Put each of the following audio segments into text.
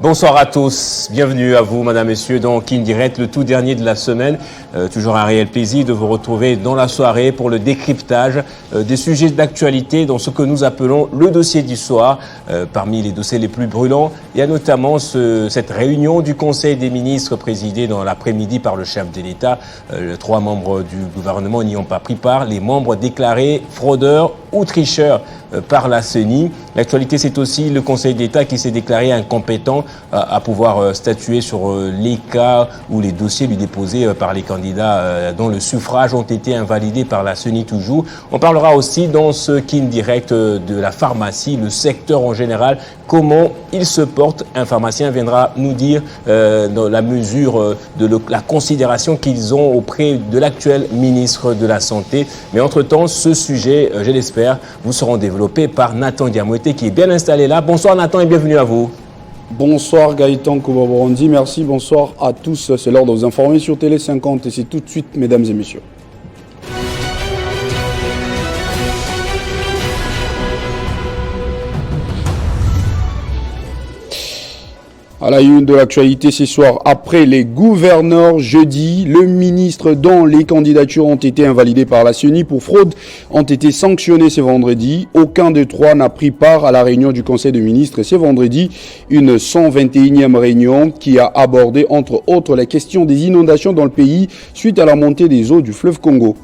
Bonsoir à tous, bienvenue à vous, madame, messieurs, dans Kin Direct, le tout dernier de la semaine. Toujours un réel plaisir de vous retrouver dans la soirée pour le décryptage des sujets d'actualité dans ce que nous appelons le dossier du soir. Parmi les dossiers les plus brûlants, il y a notamment cette réunion du Conseil des ministres présidée dans l'après-midi par le chef de l'État. 3 membres du gouvernement n'y ont pas pris part. Les membres déclarés fraudeurs ou tricheurs par la CENI. L'actualité, c'est aussi le Conseil d'État qui s'est déclaré incompétent à pouvoir statuer sur les cas ou les dossiers lui déposés par les candidats dont le suffrage ont été invalidés par la CENI toujours. On parlera aussi dans ce Kin Direct de la pharmacie, le secteur en général, comment il se porte. Un pharmacien viendra nous dire dans la mesure de la considération qu'ils ont auprès de l'actuel ministre de la Santé. Mais entre-temps, ce sujet, je l'espère, vous seront développés par Nathan Diamouete qui est bien installé là. Bonsoir Nathan et bienvenue à vous. Bonsoir Gaëtan Kouba-Borondi, merci, bonsoir à tous. C'est l'heure de vous informer sur Télé 50 et c'est tout de suite, mesdames et messieurs. À la une de l'actualité ce soir, après les gouverneurs jeudi, le ministre dont les candidatures ont été invalidées par la CENI pour fraude ont été sanctionnés ce vendredi. Aucun des 3 n'a pris part à la réunion du Conseil des ministres ce vendredi, une 121e réunion qui a abordé entre autres la question des inondations dans le pays suite à la montée des eaux du fleuve Congo.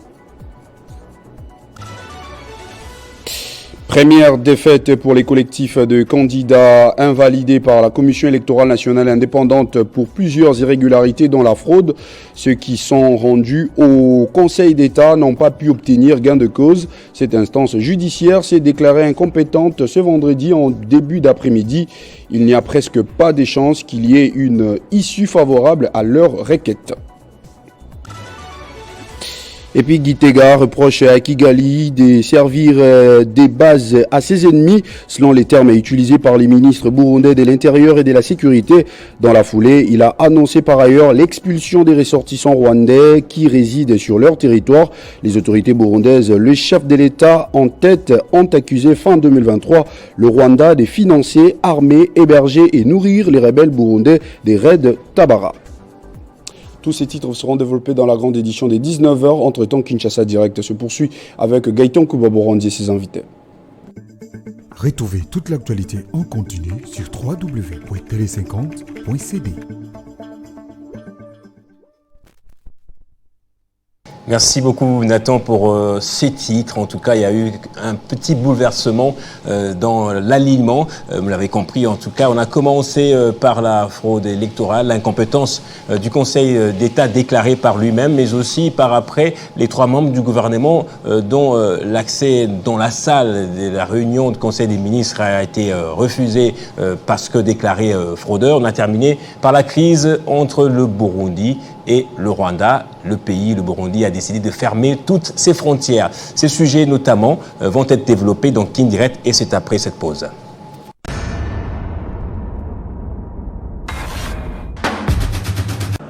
Première défaite pour les collectifs de candidats invalidés par la Commission électorale nationale indépendante pour plusieurs irrégularités dans la fraude. Ceux qui sont rendus au Conseil d'État n'ont pas pu obtenir gain de cause. Cette instance judiciaire s'est déclarée incompétente ce vendredi en début d'après-midi. Il n'y a presque pas de chance qu'il y ait une issue favorable à leur requête. Et puis Gitega reproche à Kigali de servir des bases à ses ennemis, selon les termes utilisés par les ministres burundais de l'Intérieur et de la Sécurité. Dans la foulée, il a annoncé par ailleurs l'expulsion des ressortissants rwandais qui résident sur leur territoire. Les autorités burundaises, le chef de l'État en tête, ont accusé fin 2023 le Rwanda de financer, armer, héberger et nourrir les rebelles burundais des raids Tabara. Tous ces titres seront développés dans la grande édition des 19h. Entre-temps, Kinshasa Direct se poursuit avec Gaëtan Kouba-Borondi et ses invités. Retrouvez toute l'actualité en continu sur www.tele50.cd. Merci beaucoup Nathan pour ces titres. En tout cas, il y a eu un petit bouleversement dans l'alignement. Vous l'avez compris, en tout cas, on a commencé par la fraude électorale, l'incompétence du Conseil d'État déclarée par lui-même, mais aussi par après les 3 membres du gouvernement dont l'accès dans la salle de la réunion du Conseil des ministres a été refusé parce que déclaré fraudeur. On a terminé par la crise entre le Burundi et le Rwanda. Le Burundi, a décidé de fermer toutes ses frontières. Ces sujets, notamment, vont être développés dans Kin Direct et c'est après cette pause.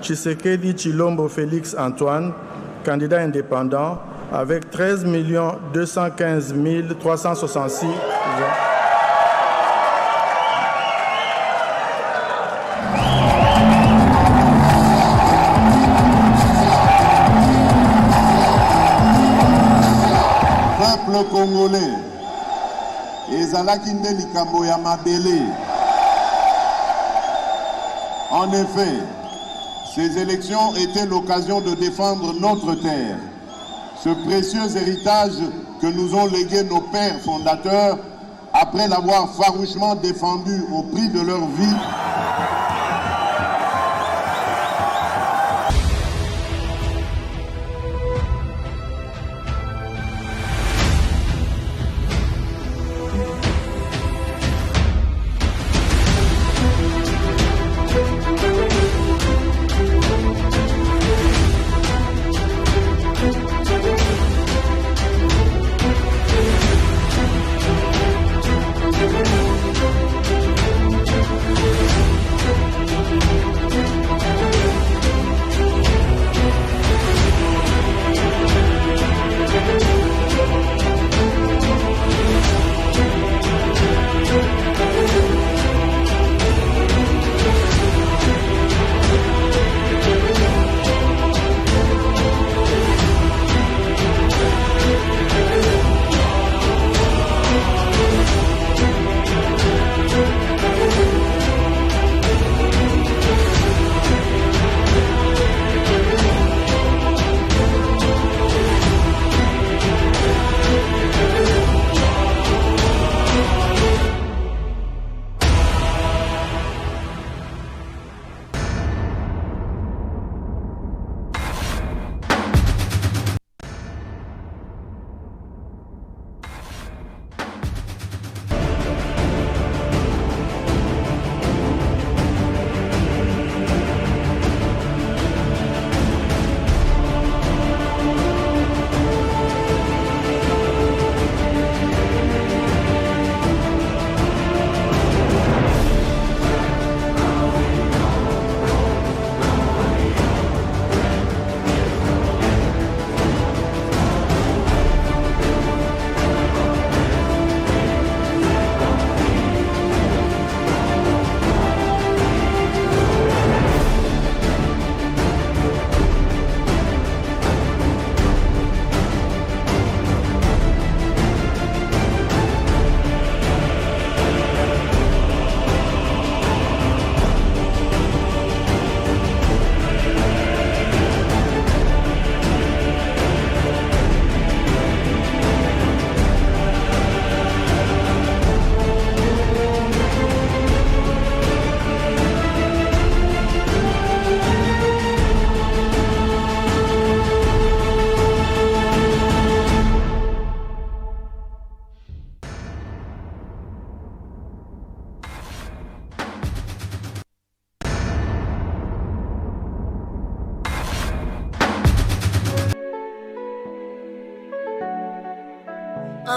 Tshisekedi Tshilombo Félix Antoine, candidat indépendant, avec 13 215 366 voix. Congolais ezalaki nde likambo ya mabele. En effet, ces élections étaient l'occasion de défendre notre terre, ce précieux héritage que nous ont légué nos pères fondateurs après l'avoir farouchement défendu au prix de leur vie.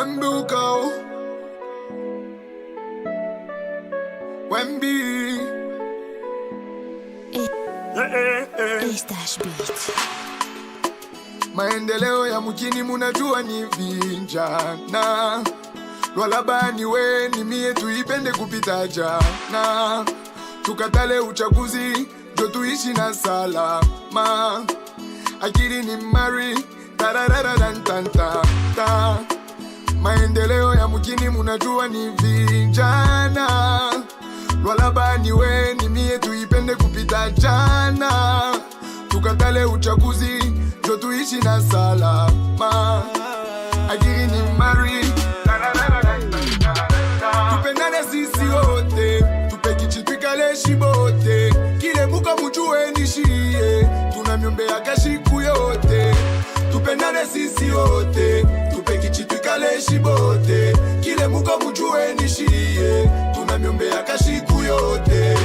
Wembuko Wembi maendeleo ya mjini munajua ni vijana. Lwalabani we ni mie tuipende kupita jana. Tukatale uchaguzi jo tuishi na salama. Akili ni mari tararararantantanta. Maendeleo ya mjini munajua ni vijana. Lwalabani we ni mie tuipende kupita jana. Tukatale uchaguzi jo tuishi na salama. Akili ni mari tupendane sisi wote, tupe kichitwikale shibote. Kile muka mujue nishie, tunamyombea kashiku yote. Tupendane sisi wote, tupe kichitwikale shibote. Kile muka mujue nishie, tunamyombea kashiku yote.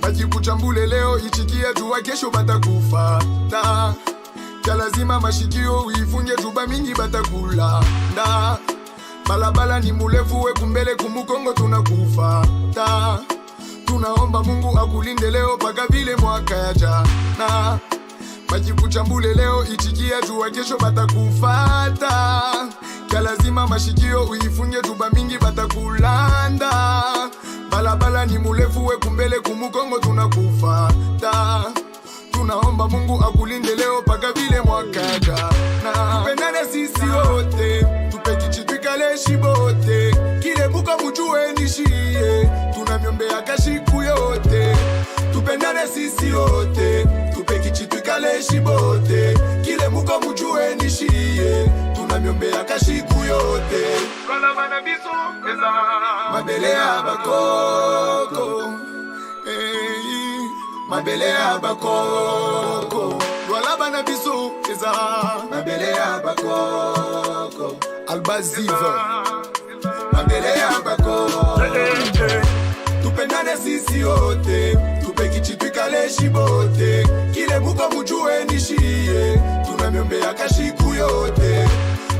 Bakikuchambule leo ichikia jua kesho batakufa ta. Kia lazima mashikio uifunge juba mingi batakula nda. Balabala ni mulefu we kumbele kumukongo tunakufa ta. Tunaomba Mungu akulinde leo paka vile mwaka ya jana. Bakikuchambule leo ichikia jua kesho batakufa ta. Kia lazima mashikio uifunge juba mingi batakulanda. Balabala ni mulefu we kumbele kumukongo tunakufa ta. Tunaomba Mungu akulinde leo paka vile mwaka ya jana. Tupendane sisi wote, tupe kichitwikale shibote. Kile muka mujue nishie, tunamyombea kashiku yote. Tupendane sisi wote, tupe kichitwikale shibote. Kile muka mujue nishie, tunamyombea kashiku yote. Kala bana biso eza mabele ya bakoko, mabele ya bakoko. Lwalabana biso eza mabele ya bakoko. Albaziva mabele ya bakoko. Tupendane sisi wote, tupe kichitwikale shibote. Kile muka mujue nishie, tunamyombea kashiku yote.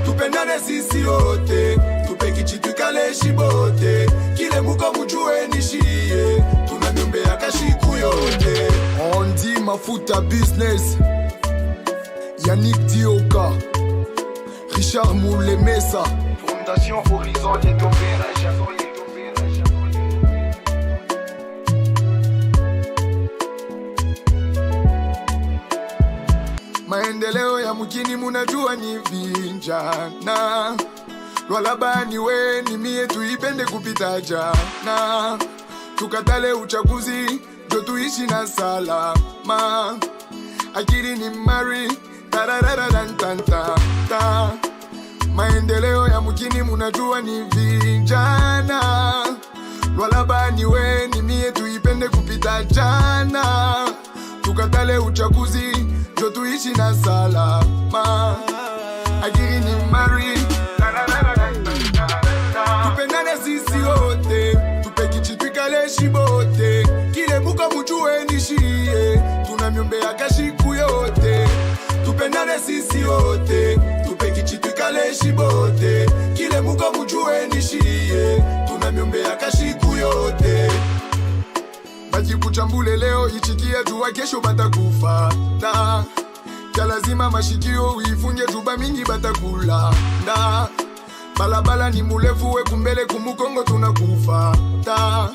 Tupendane sisi wote, tupe kichitwikale shibote. Kile muka mujue nishie, tunamyombea kashiku yote. On dit mafuta business, Yannick Dioka, Richard Moulemesa, Fondation Horizon des Opérations. Maendeleo ya mjini munajua ni vijana. Lwalabani we ni mie tuipende kupita jana. Tukatale uchaguzi jo tuishi na salama. Akili ni mari tararararantantanta. Maendeleo ya mjini munajua ni vijana. Lwalabani we ni mie tuipende kupita jana. Tukatale uchaguzi jo tuishi na salama. Akili ni mari tupendane sisi wote, tupe kichitwikale shibote. Kile muka mujue nishie, tunamyombea kashiku yote. Tupendane sisi wote, tupe kichitwikale shibote. Kile muka mujue nishie, tunamyombea kashiku yote. Bakikuchambule leo ichikia jua kesho batakufa ta. Kia lazima mashikio uifunge juba mingi batakula nda. Balabala ni mulefu we kumbele kumukongo tunakufa ta.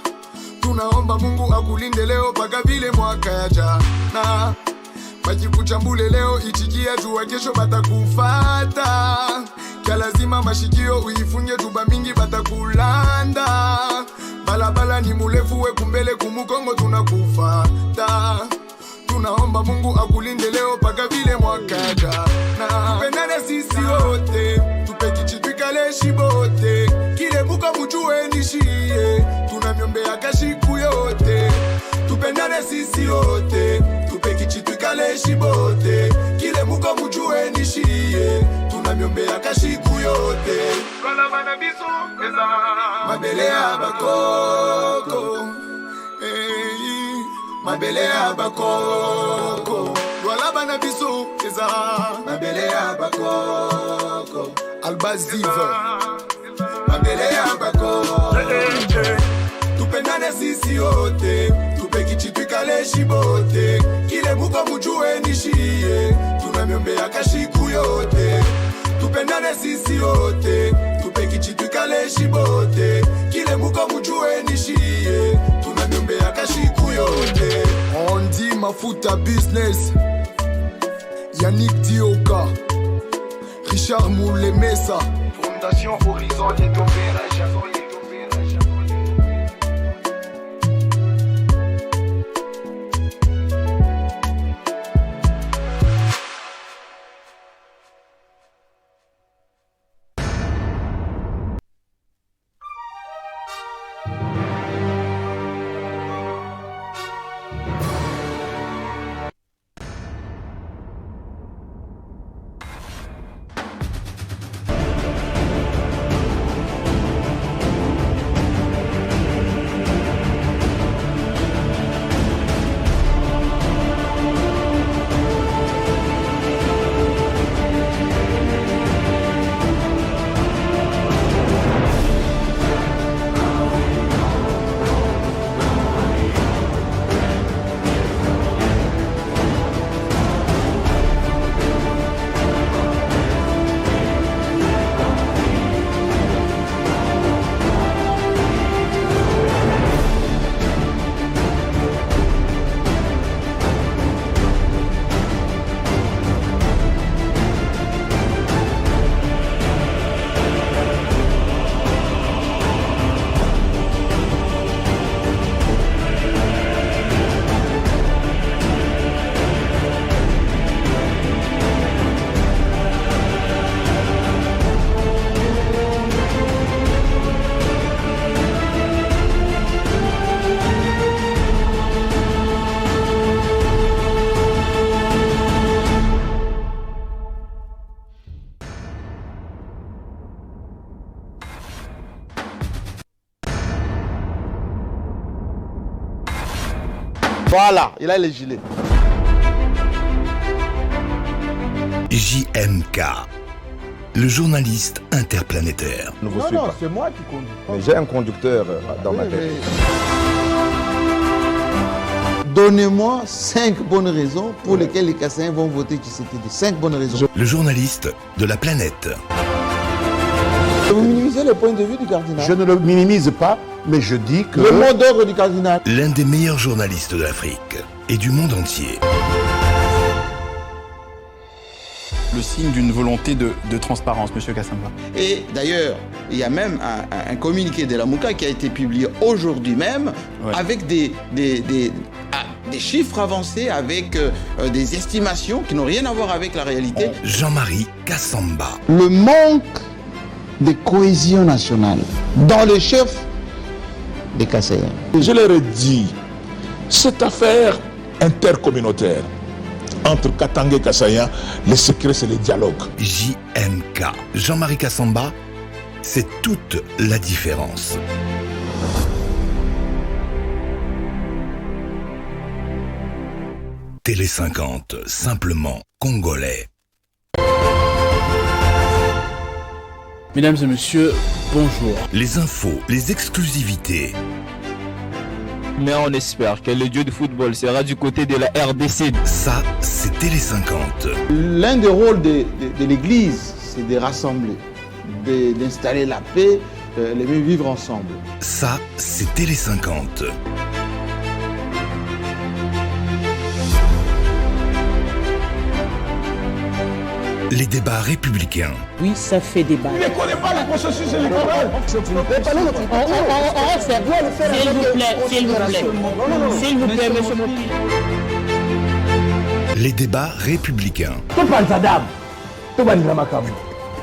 Tunaomba Mungu akulinde leo paka vile mwaka ya jana. Bakikuchambule leo ichikia jua kesho batakufa ta. Kia lazima mashikio uifunge juba mingi batakulanda. Balabala ni mulefu we kumbele kumukongo tunakufa ta. Tunaomba Mungu akulinde leo paka vile mwaka ya jana. Tupendane sisi wote, tupe kichitwikale shibote. Kile muka mujue nishie, tunamyombea kashiku yote. Tupendane sisi wote, tupe kichitwikale shibote. Kile muka mujue nishie, tunamyombea kashiku yote. Kala bana biso eza mabele ya bakoko, mabele ya bakoko. Lwalabana biso eza mabele ya bakoko. Albazive Mabele ya bako Tupendane sisi yote Tupekichitwikale shibote Kile muko mujue nishie Tunamyombea kashiku yote Tupendane sisi yote Tupekichitwikale shibote Kile muko mujue nishie Tunamyombea kashiku yote On dit mafuta business Yannick Dioka Richard Moulemesa Fondation Horizon et Opération. Voilà, il a les gilets. JMK, le journaliste interplanétaire. Non, c'est moi qui conduis. Mais j'ai un conducteur dans ma tête. Donnez-moi 5 bonnes raisons pour lesquelles les Kassaïens vont voter Tshisekedi. 5 bonnes raisons. Le journaliste de la planète. Vous minimisez le point de vue du cardinal. Je ne le minimise pas, mais je dis que... Le mot d'ordre du cardinal. L'un des meilleurs journalistes de l'Afrique et du monde entier. Le signe d'une volonté de transparence, Monsieur Kassamba. Et d'ailleurs, il y a même un communiqué de la Mouka qui a été publié aujourd'hui même, avec des chiffres avancés, avec des estimations qui n'ont rien à voir avec la réalité. Jean-Marie Kassamba. Le manque de cohésion nationale dans le chef des Kassaïens. Je leur ai dit, cette affaire intercommunautaire entre Katanga et Kassaïen, le secret c'est le dialogue. JMK, Jean-Marie Kassamba, c'est toute la différence. Télé 50, simplement congolais. Mesdames et messieurs, bonjour. Les infos, les exclusivités. Mais on espère que le dieu du football sera du côté de la RDC. Ça, c'est Télé 50. L'un des rôles de l'Église, c'est de rassembler, d'installer la paix, les mieux vivre ensemble. Ça, c'est Télé 50. Les débats républicains. Oui, ça fait débat. Il ne connaît pas le processus électoral. S'il vous plaît, monsieur Mopi. Les débats républicains.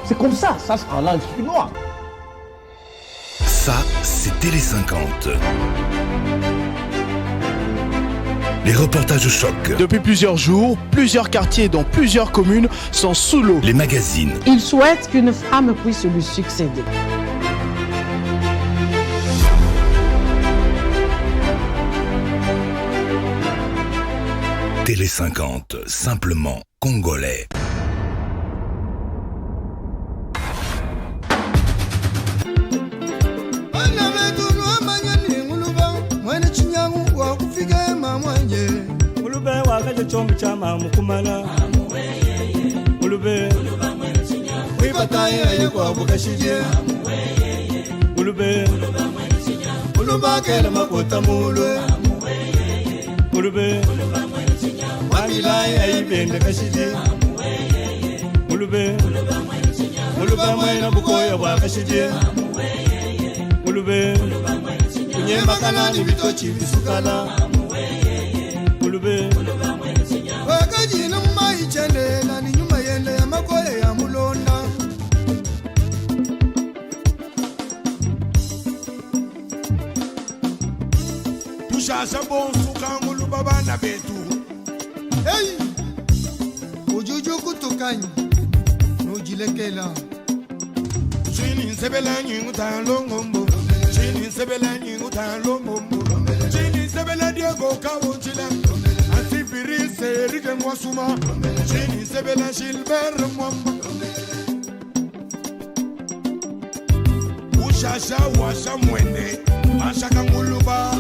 C'est comme ça, ça sera là, je suis noir. Ça, c'est Télé 50. Les reportages choc. Depuis plusieurs jours, plusieurs quartiers dans plusieurs communes sont sous l'eau. Les magazines. Il souhaite qu'une femme puisse lui succéder. Télé 50, simplement congolais. wakaja chombo cha mamukumala Mulube Wibataye yekwa bukashije Mulube Mulubakela makota mulwe Mulube Wamilaye ayibende kashije Mulube Mulube mwena bukoya bwakashije Mulube Kunyemba kanani bitochi bisukala Mulube Wakaji na mumai chende na ni nyuma yende ya makoye ya mulonda Tushasha bonsu kangulu babana betu Hey Ujuju kutukanyi Nujilekela Chini nsebela nyingu talongombo Chini nsebela nyingu talongombo Chini nsebela Diego Kawunchila Asifiri Serike Mwasuma Chini nsebela Gilbert Mwamba Ushasha washa mwende Mashaka nguluba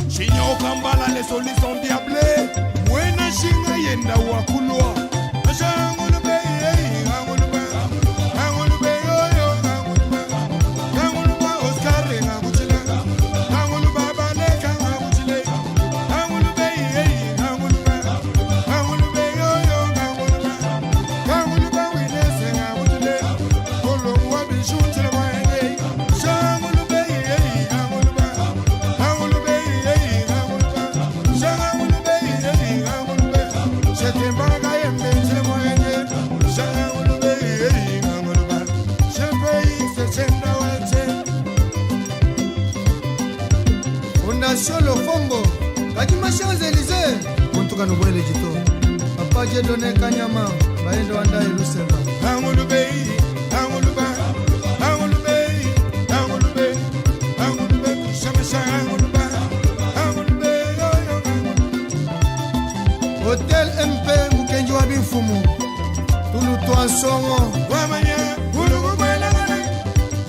Shinya okambala les solisons diablés Mwena shinga yenda wakulwa Asha ngulube ngulube ngulube yo ngulube Oscar ngulube ngulube baleka ngulube ngulube ngulube yo ngulube winese ngulube kolongwa bishunjile mwenge Sha ngulube Fondation Lofombo Kadima Champs-Élysées Montuka Nubwele Jito Papa Jedone Kanyama Baendo Wanda Elusema Angulube Angulube Angulube Angulube Angulube Shamasha Angulube Angulube Hotel MP Mukenji Wabinfumu Tulu Tuansongo Wamanye Ulugu Bwela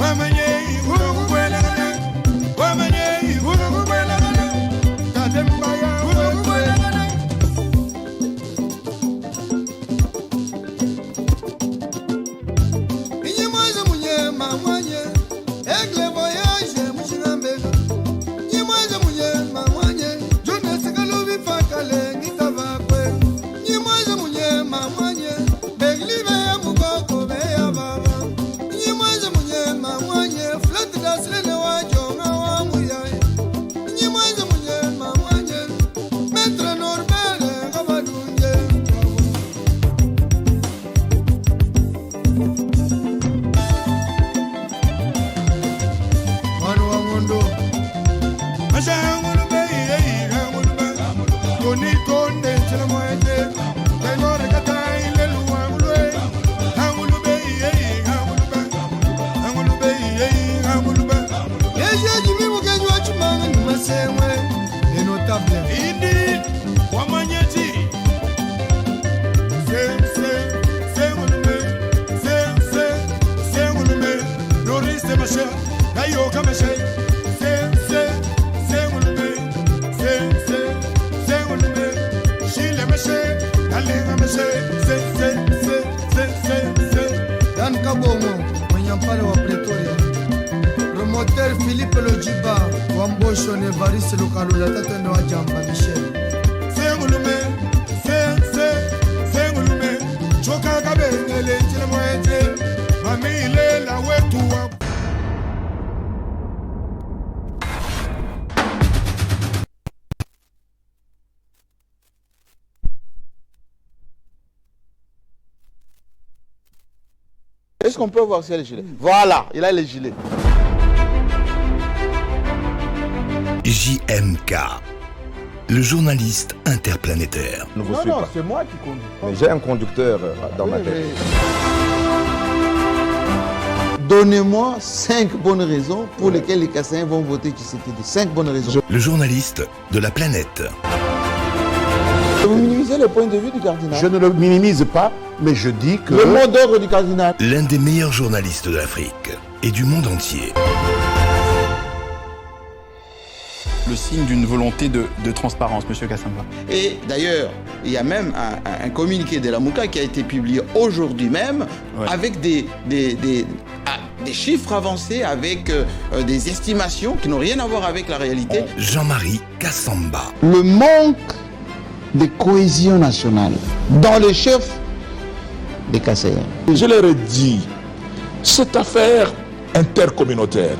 Wamanye Ulugu Bwela Wamanye Ulugu Bwela Kadembaya Ulugu Bwela Inye mwaze munye mamwanye Egle voyage mushingambe Inye mwaze munye mamwanye Jone sikalubi fakale Ngitava kwe Inye mwaze munye mamwanye Beglive ya mugoko beya baba Inye mwaze munye mamwanye Flat dasile wajo ngawa muyaye Inye mwaze munye mamwanye Metre Norbele ngabadunje Manu wa ngondo Asha ngulube ngulube Toni tonde chela mwende Tainore katai lelu ngulube Ngulube ngulube ngulube Yeje jimi mukenyi wa chumanga numasemwe Les notables Indi wamanyeti ngulube Noriste mashe Kayoka mashe ngulube Shile mashe Kalenga mashe Dan Kabomo Mwenyampale wa Pretoria Promoteur Philippe Lojiba Wambosho Nevaris Lukalula Tatendo wa Jamba Michel ngulube Choka kabengele chile mwete Mamile la wetu wa Est-ce qu'on peut voir s'il y a les gilets? Voilà, il a les gilets. JMK, le journaliste interplanétaire. Non, c'est moi qui conduis. Mais j'ai un conducteur dans ma tête. Donnez-moi 5 bonnes raisons pour lesquelles les Kassaïens vont voter Tshisekedi. 5 bonnes raisons. Le journaliste de la planète. Vous minimisez le point de vue du cardinal. Je ne le minimise pas, mais je dis que... Le mot d'ordre du cardinal. L'un des meilleurs journalistes de l'Afrique et du monde entier. Le signe d'une volonté de transparence, M. Kassamba. Et d'ailleurs, il y a même un communiqué de la MOUCA qui a été publié aujourd'hui même, avec des chiffres avancés, avec des estimations qui n'ont rien à voir avec la réalité. Jean-Marie Kassamba. Le manque de cohésion nationale dans les chefs des Kassaïens. Je leur ai dit, cette affaire intercommunautaire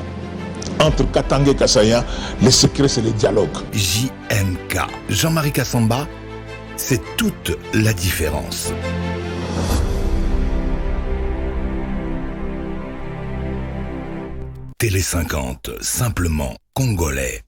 entre Katanga et Kassaya, le secret c'est le dialogue. JMK. Jean-Marie Kassamba, c'est toute la différence. Télé 50, simplement congolais.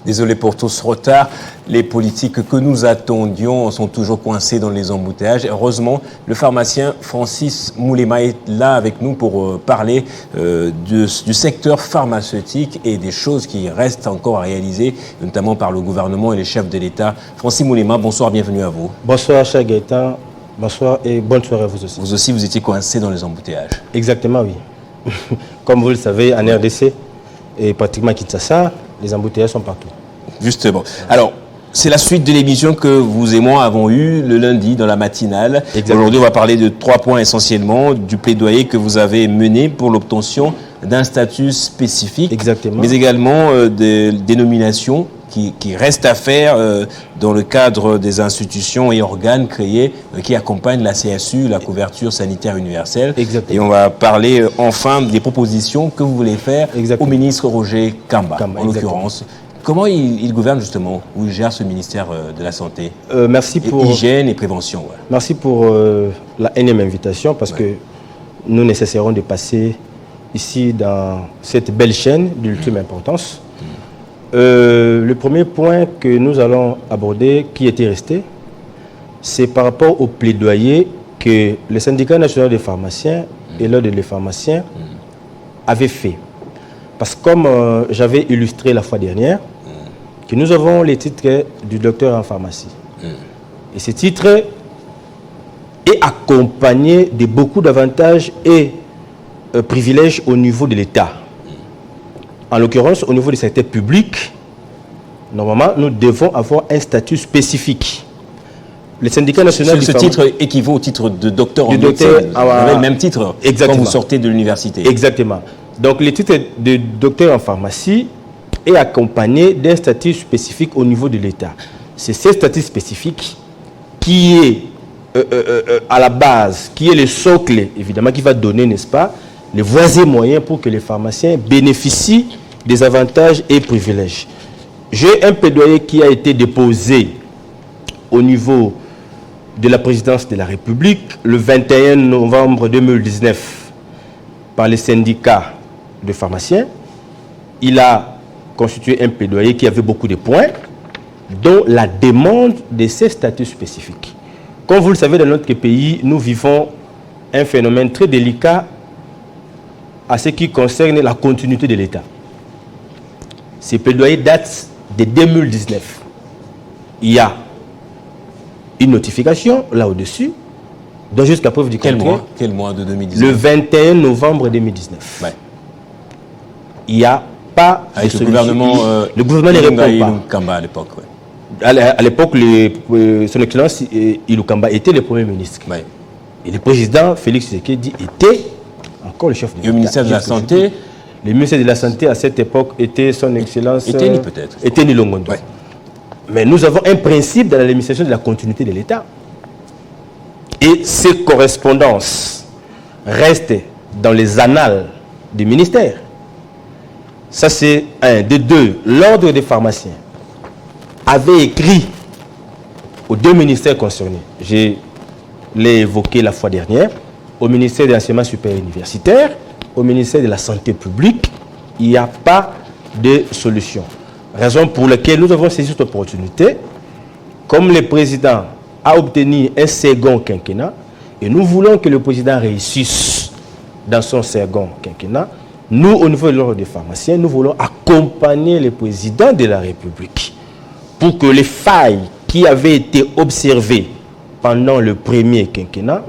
Désolé pour tout ce retard. Les politiques que nous attendions sont toujours coincés dans les embouteillages. Heureusement, le pharmacien Francis Moulema est là avec nous pour parler du secteur pharmaceutique et des choses qui restent encore à réaliser, notamment par le gouvernement et les chefs de l'État. Francis Moulema, bonsoir, bienvenue à vous. Bonsoir, cher Gaëtan. Bonsoir et bonne soirée à vous aussi. Vous aussi, vous étiez coincé dans les embouteillages. Exactement, oui. Comme vous le savez, en RDC et pratiquement à Kinshasa, les embouteillages sont partout. Justement. Alors, c'est la suite de l'émission que vous et moi avons eue le lundi dans la matinale. Aujourd'hui, on va parler de 3 points essentiellement, du plaidoyer que vous avez mené pour l'obtention d'un statut spécifique, mais également des nominations qui restent à faire dans le cadre des institutions et organes créés qui accompagnent la CSU, la couverture sanitaire universelle. Et on va parler enfin des propositions que vous voulez faire au ministre Roger Kamba, en l'occurrence. Comment il gouverne justement, ou il gère ce ministère de la Santé? Merci pour hygiène et prévention. Ouais. Merci pour la énième invitation, parce que nous nécessiterons de passer ici dans cette belle chaîne d'ultime importance. Le premier point que nous allons aborder, qui était resté, c'est par rapport au plaidoyer que le syndicat national des pharmaciens et l'ordre des pharmaciens avaient fait. Parce que comme j'avais illustré la fois dernière, que nous avons les titres du docteur en pharmacie. Et ce titre est accompagné de beaucoup d'avantages et privilèges au niveau de l'État. En l'occurrence, au niveau du secteur public, normalement, nous devons avoir un statut spécifique. Le syndicat national ce titre équivaut au titre de docteur en médecine. Vous avez le même titre quand vous sortez de l'université. Exactement. Donc, le titre de docteur en pharmacie est accompagné d'un statut spécifique au niveau de l'État. C'est ce statut spécifique qui est à la base, qui est le socle, évidemment, qui va donner, n'est-ce pas, les voies et moyens pour que les pharmaciens bénéficient des avantages et privilèges. J'ai un plaidoyer qui a été déposé au niveau de la présidence de la République le 21 novembre 2019 par les syndicats de pharmaciens. Il a constitué un plaidoyer qui avait beaucoup de points, dont la demande de ces statuts spécifiques. Comme vous le savez, dans notre pays, nous vivons un phénomène très délicat à ce qui concerne la continuité de l'État. Ces plaidoyers datent de 2019. Il y a une notification là au-dessus, dont jusqu'à preuve du contraire. Quel mois de 2019? Le 21 novembre 2019. Ouais. Il n'y a pas avec de le gouvernement. Le gouvernement ne répond pas. Kamba à l'époque. Ouais. À l'époque, son excellence Ilou Kamba était le premier ministre. Ouais. Et le président Félix Tshisekedi était encore le chef de l'État. Et au ministère de la Santé, le ministère de la Santé à cette époque était son excellence. Eteni peut-être. Eteni Longondo. Ouais. Mais nous avons un principe dans l'administration de la continuité de l'État. Et ces correspondances restent dans les annales du ministère. Ça, c'est un. De deux, l'ordre des pharmaciens avait écrit aux deux ministères concernés. Je l'ai évoqué la fois dernière. Au ministère de l'enseignement supérieur universitaire, au ministère de la santé publique, il n'y a pas de solution. Raison pour laquelle nous avons saisi cette opportunité. Comme le président a obtenu un second quinquennat, et nous voulons que le président réussisse dans son second quinquennat, nous, au niveau de l'ordre des pharmaciens, nous voulons accompagner le président de la République pour que les failles qui avaient été observées pendant le premier quinquennat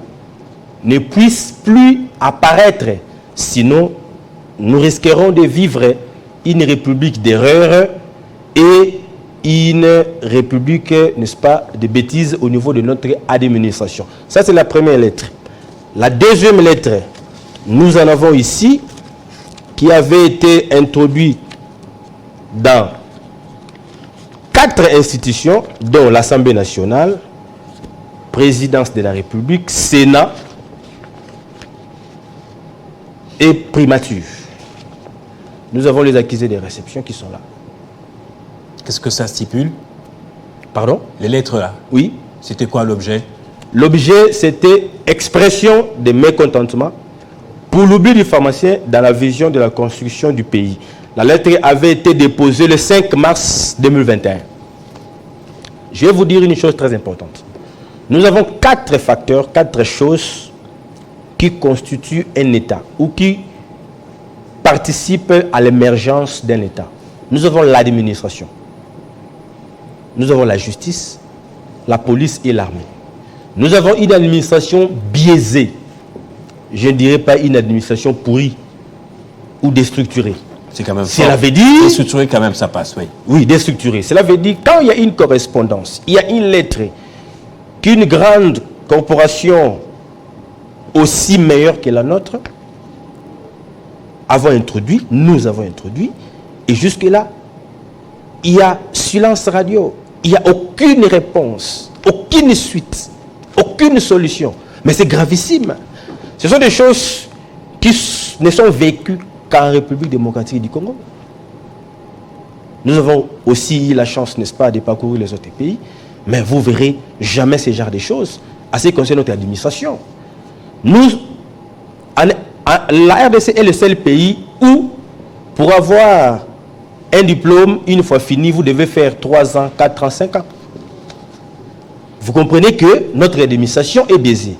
ne puisse plus apparaître. Sinon, nous risquerons de vivre une république d'erreur et une république, n'est-ce pas, de bêtises au niveau de notre administration. Ça, c'est la première lettre. La deuxième lettre, nous en avons ici, qui avait été introduite dans 4 institutions, dont l'Assemblée nationale, Présidence de la République, Sénat et primature. Nous avons les accusés des réceptions qui sont là. Qu'est-ce que ça stipule? Pardon? Les lettres là? Oui. C'était quoi l'objet? L'objet, c'était expression de mécontentement pour l'oubli du pharmacien dans la vision de la construction du pays. La lettre avait été déposée le 5 mars 2021. Je vais vous dire une chose très importante. Nous avons 4 facteurs, 4 choses qui constituent un État ou qui participent à l'émergence d'un État. Nous avons l'administration. Nous avons la justice, la police et l'armée. Nous avons une administration biaisée. Je ne dirais pas une administration pourrie ou déstructurée. C'est quand même fort. Cela veut dire... Déstructuré quand même, ça passe, oui. Oui, déstructuré. Cela veut dire quand il y a une correspondance, il y a une lettre qu'une grande corporation aussi meilleure que la nôtre avons introduit, nous avons introduit, et jusque-là, il y a silence radio. Il n'y a aucune réponse, aucune suite, aucune solution. Mais c'est gravissime. Ce sont des choses qui ne sont vécues qu'en République démocratique du Congo. Nous avons aussi eu la chance, n'est-ce pas, de parcourir les autres pays, mais vous verrez jamais ce genre de choses à ce qui concerne notre administration. La RDC est le seul pays où, pour avoir un diplôme, une fois fini, vous devez faire 3 ans, 4 ans, 5 ans. Vous comprenez que notre administration est biaisée.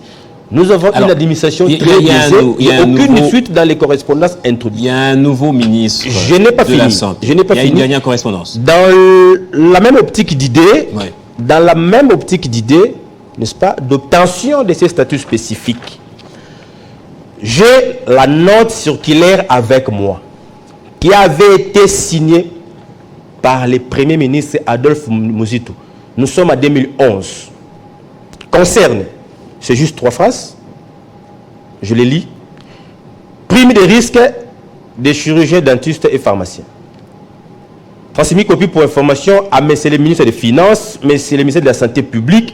Nous avons une administration très biaisée. Il n'y a aucune suite dans les correspondances introduites. Il y a un nouveau ministre Je n'ai pas fini. Il y a une dernière correspondance. Dans la même optique d'idée, n'est-ce pas, d'obtention de ces statuts spécifiques, j'ai la note circulaire avec moi, qui avait été signée par le Premier ministre Adolphe Muzitu. Nous sommes en 2011. Concerne, c'est juste 3 phrases, je les lis. Prime des risques des chirurgiens, dentistes et pharmaciens. Transmis copie pour information à M. le ministre des Finances, M. le ministre de la Santé publique,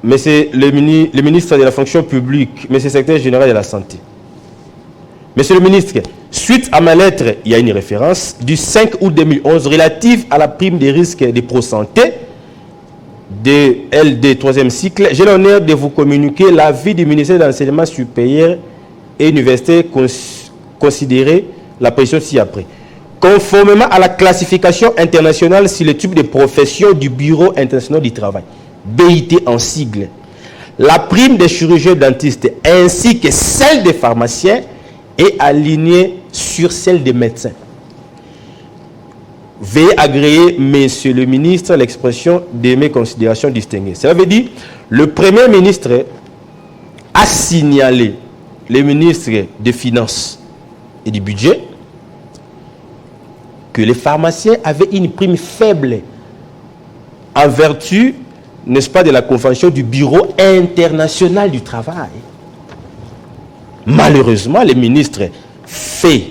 M. le ministre de la Fonction publique, M. le secrétaire général de la Santé. Monsieur le ministre, suite à ma lettre, il y a une référence du 5 août 2011 relative à la prime des risques des pro-santé de LD 3e cycle. J'ai l'honneur de vous communiquer l'avis du ministère de l'Enseignement supérieur et universitaire considéré la position ci-après. Conformément à la classification internationale sur le type de profession du Bureau international du travail, BIT en sigle, la prime des chirurgiens dentistes ainsi que celle des pharmaciens est alignée sur celle des médecins. Veuillez agréer, monsieur le ministre, l'expression de mes considérations distinguées. Cela veut dire, le Premier ministre a signalé, le ministre des Finances et du Budget, que les pharmaciens avaient une prime faible en vertu, n'est-ce pas, de la convention du Bureau international du travail. Malheureusement, le ministre fait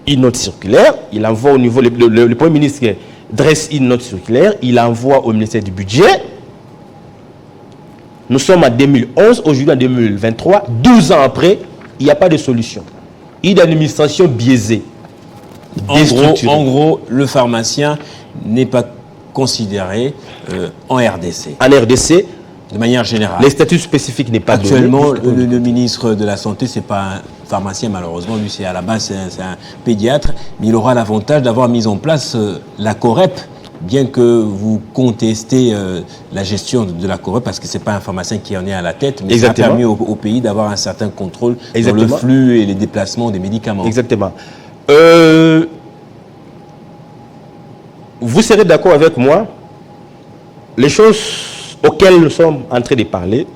une note circulaire, il envoie au niveau, le Premier ministre dresse une note circulaire, il envoie au ministère du Budget. Nous sommes en 2011, aujourd'hui en 2023, 12 ans après, il n'y a pas de solution. Une administration biaisée. En gros, le pharmacien n'est pas considéré en RDC. En RDC, de manière générale. Les statuts spécifiques n'est pas actuellement, le ministre de la Santé, c'est pas un pharmacien malheureusement, lui c'est à la base c'est un pédiatre, mais il aura l'avantage d'avoir mis en place la COREP, bien que vous contestez la gestion de la COREP, parce que c'est pas un pharmacien qui en est à la tête, mais ça a permis au pays d'avoir un certain contrôle dans le flux et les déplacements des médicaments. Exactement. Vous serez d'accord avec moi, les choses auxquelles nous sommes en train de parler,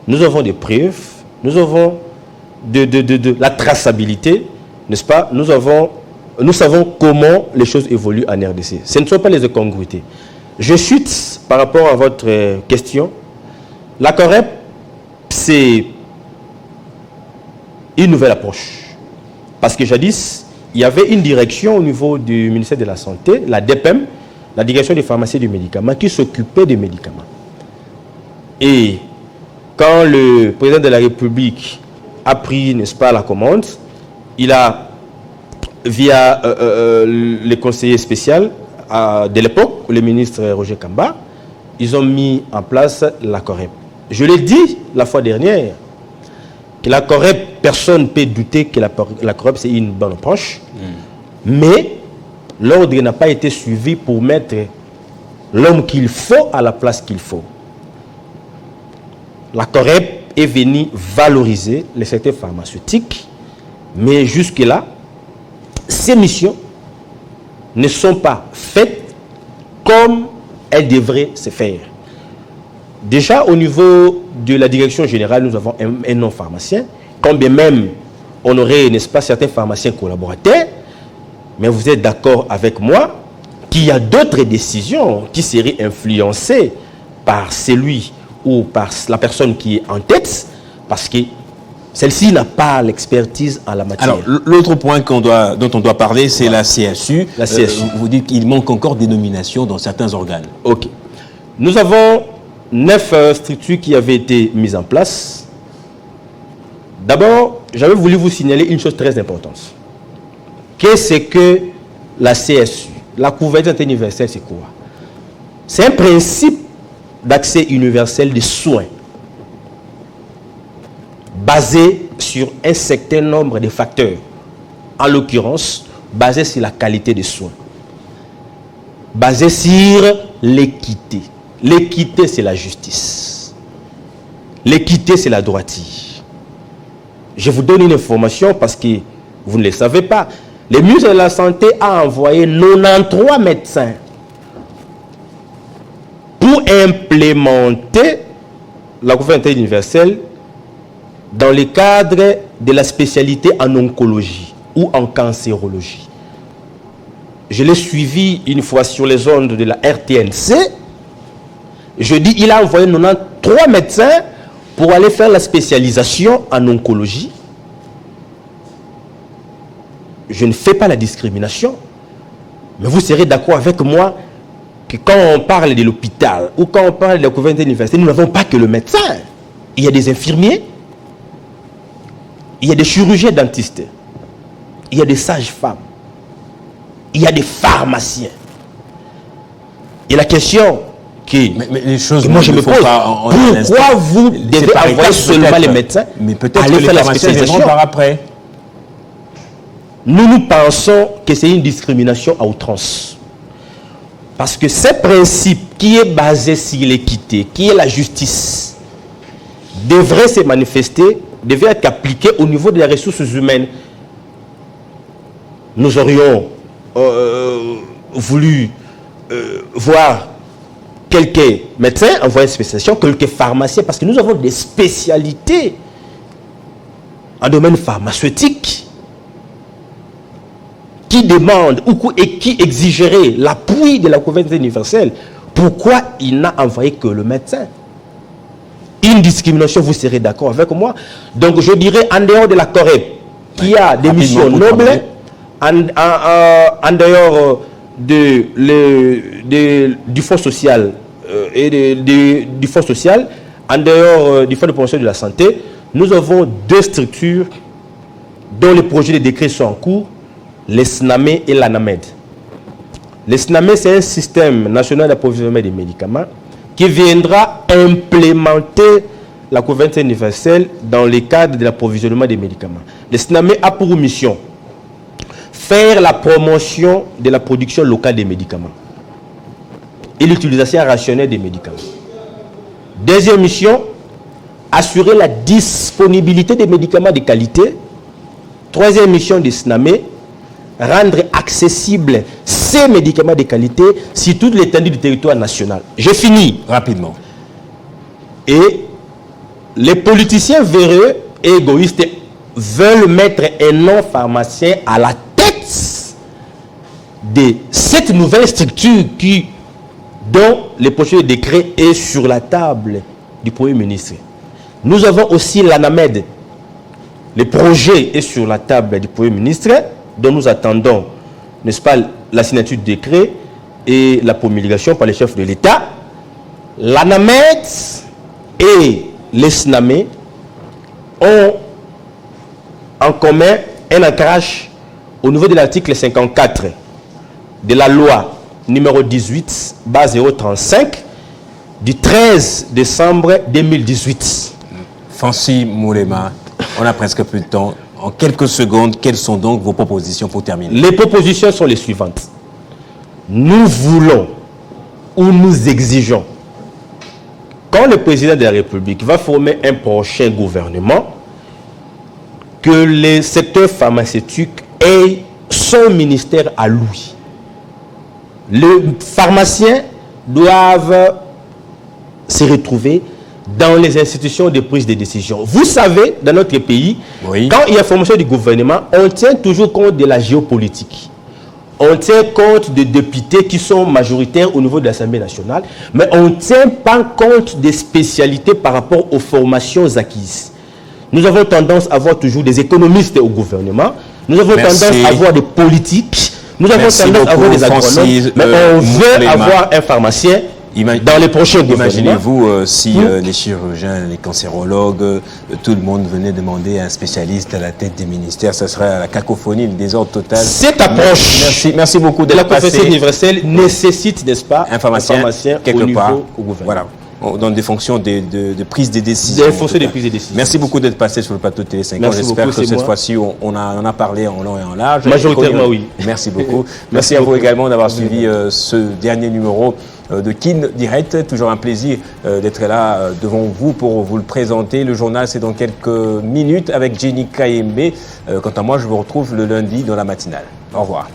nous avons des preuves, nous avons de la traçabilité, n'est-ce pas? Nous savons comment les choses évoluent en RDC. Ce ne sont pas les incongruités. Je chute par rapport à votre question. La COREP, c'est une nouvelle approche. Parce que jadis, il y avait une direction au niveau du ministère de la Santé, la DPM, la direction des pharmacies et du médicament, qui s'occupait des médicaments. Et quand le président de la République a pris, n'est-ce pas, la commande, il a, via les conseillers spéciaux de l'époque, le ministre Roger Kamba, ils ont mis en place la COREP. Je l'ai dit la fois dernière, que la COREP, personne ne peut douter que la COREP c'est une bonne approche, mais l'ordre n'a pas été suivi pour mettre l'homme qu'il faut à la place qu'il faut. La COREP est venue valoriser les secteurs pharmaceutiques, mais jusque-là, ces missions ne sont pas faites comme elles devraient se faire. Déjà, au niveau de la direction générale, nous avons un non-pharmacien, quand bien même on aurait, n'est-ce pas, certains pharmaciens collaborateurs, mais vous êtes d'accord avec moi qu'il y a d'autres décisions qui seraient influencées par celui ou par la personne qui est en tête, parce que celle-ci n'a pas l'expertise en la matière. Alors, l'autre point dont on doit parler, c'est la CSU. La CSU. Vous dites qu'il manque encore des nominations dans certains organes. Ok. Nous avons 9 structures qui avaient été mises en place. D'abord, j'avais voulu vous signaler une chose très importante. Qu'est-ce que la CSU, la couverture universelle, c'est quoi? C'est un principe d'accès universel des soins basé sur un certain nombre de facteurs. En l'occurrence, basé sur la qualité des soins. Basé sur l'équité. L'équité, c'est la justice. L'équité, c'est la droiture. Je vous donne une information parce que vous ne le savez pas. Le ministre de la Santé a envoyé 93 médecins pour implémenter la couverture universelle dans le cadre de la spécialité en oncologie ou en cancérologie. Je l'ai suivi une fois sur les ondes de la RTNC. Je dis, il a envoyé 93 médecins pour aller faire la spécialisation en oncologie. Je ne fais pas la discrimination, mais vous serez d'accord avec moi que quand on parle de l'hôpital ou quand on parle de la couverture universelle, nous n'avons pas que le médecin. Il y a des infirmiers, il y a des chirurgiens dentistes, il y a des sages-femmes, il y a des pharmaciens. Et la question mais les choses moi je me pose, pourquoi vous devez envoyer seulement les médecins aller faire la spécialisation par après? Nous pensons que c'est une discrimination à outrance. Parce que ce principe qui est basé sur l'équité, qui est la justice, devrait se manifester, devrait être appliqué au niveau des ressources humaines. Nous aurions voulu voir quelques médecins envoyer une spécialisation, quelques pharmaciens, parce que nous avons des spécialités en domaine pharmaceutique qui demandent et qui exigeraient l'appui de la couverture universelle. Pourquoi il n'a envoyé que le médecin? Une discrimination, vous serez d'accord avec moi. Donc je dirais, en dehors de la COREP, qui a des missions nobles, en dehors du fonds social du fonds social, en dehors du fonds de promotion de la santé, nous avons 2 structures dont les projets de décret sont en cours, les SNAME et l'ANAMED. Les SNAME, c'est un système national d'approvisionnement des médicaments qui viendra implémenter la couverture universelle dans le cadre de l'approvisionnement des médicaments. Les SNAME a pour mission faire la promotion de la production locale des médicaments et l'utilisation rationnelle des médicaments. Deuxième mission, assurer la disponibilité des médicaments de qualité. Troisième mission des SNAME, rendre accessibles ces médicaments de qualité sur toute l'étendue du territoire national. Je finis rapidement. Et les politiciens véreux et égoïstes veulent mettre un non-pharmacien à la tête de cette nouvelle structure dont le projet de décret est sur la table du Premier ministre. Nous avons aussi l'ANAMED. Le projet est sur la table du Premier ministre, dont nous attendons, n'est-ce pas, la signature du décret et la promulgation par les chefs de l'État. L'ANAMED et les SNAME ont en commun un ancrage au niveau de l'article 54 de la loi numéro 18, base 035, du 13 décembre 2018. Fancy Moulema, on a presque plus de temps. En quelques secondes, quelles sont donc vos propositions pour terminer? Les propositions sont les suivantes. Nous voulons ou nous exigeons, quand le président de la République va former un prochain gouvernement, que le secteur pharmaceutique ait son ministère à lui. Les pharmaciens doivent se retrouver dans les institutions de prise de décision. Vous savez, dans notre pays, quand il y a formation du gouvernement, on tient toujours compte de la géopolitique. On tient compte des députés qui sont majoritaires au niveau de l'Assemblée nationale, mais on ne tient pas compte des spécialités par rapport aux formations acquises. Nous avons tendance à avoir toujours des économistes au gouvernement, nous avons tendance à avoir des politiques, nous avons tendance à avoir des agronomes, mais on veut avoir un pharmacien dans les prochains gouvernements. Imaginez-vous si les chirurgiens, les cancérologues, tout le monde venait demander un spécialiste à la tête des ministères, ça serait la cacophonie, le désordre total. Cette approche merci beaucoup de la profession universelle nécessite, n'est-ce pas, un pharmacien quelque part au gouvernement. Voilà. Dans des fonctions de prise de décision. Des fonctions de prise de décision. Merci beaucoup d'être passé sur le plateau de Télé 5 ans. J'espère que cette fois-ci, on a parlé en long et en large. Majoritairement, oui. Merci beaucoup. Merci à vous également d'avoir suivi ce dernier numéro de Kin Direct. Toujours un plaisir d'être là devant vous pour vous le présenter. Le journal, c'est dans quelques minutes avec Jenny Kayembe. Quant à moi, je vous retrouve le lundi dans la matinale. Au revoir.